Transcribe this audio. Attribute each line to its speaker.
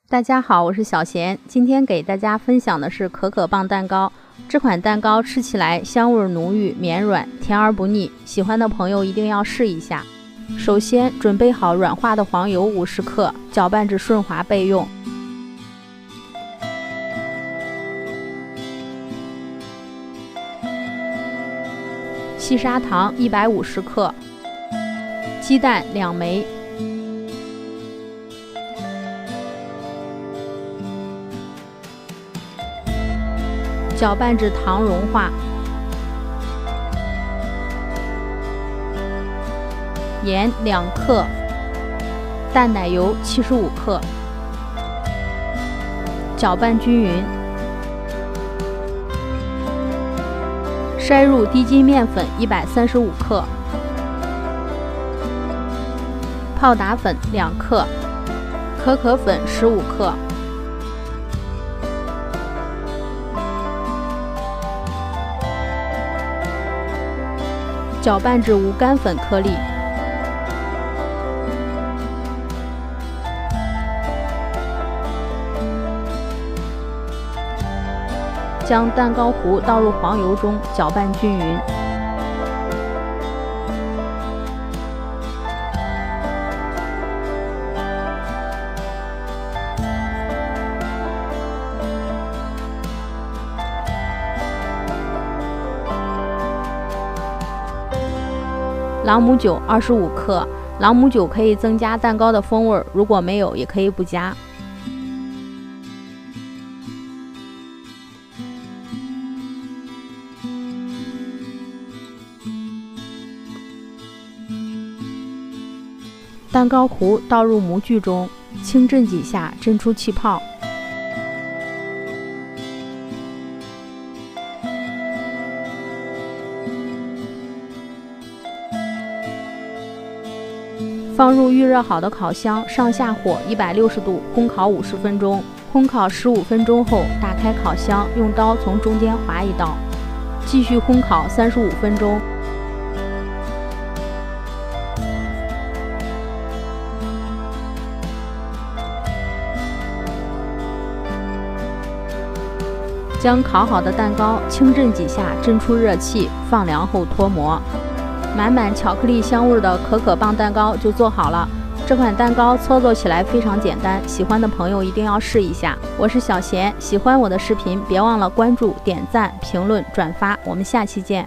Speaker 1: 大家好，我是小贤，今天给大家分享的是可可棒蛋糕。这款蛋糕吃起来香味浓郁、绵软，甜而不腻，喜欢的朋友一定要试一下。首先准备好软化的黄油50克，搅拌至顺滑备用。细砂糖150克，鸡蛋2枚，搅拌至糖融化，盐2克，淡奶油75克，搅拌均匀，筛入低筋面粉135克，泡打粉2克，可可粉15克。搅拌至无干粉颗粒，将蛋糕糊倒入黄油中，搅拌均匀。朗姆酒25克，朗姆酒可以增加蛋糕的风味，如果没有也可以不加。蛋糕糊倒入模具中，轻震几下，震出气泡。放入预热好的烤箱，上下火160度烘烤50分钟。烘烤15分钟后，打开烤箱，用刀从中间划一刀，继续烘烤35分钟。将烤好的蛋糕轻震几下，震出热气，放凉后脱模。满满巧克力香味的可可棒蛋糕就做好了。这款蛋糕操作起来非常简单，喜欢的朋友一定要试一下。我是小贤，喜欢我的视频别忘了关注、点赞、评论、转发，我们下期见。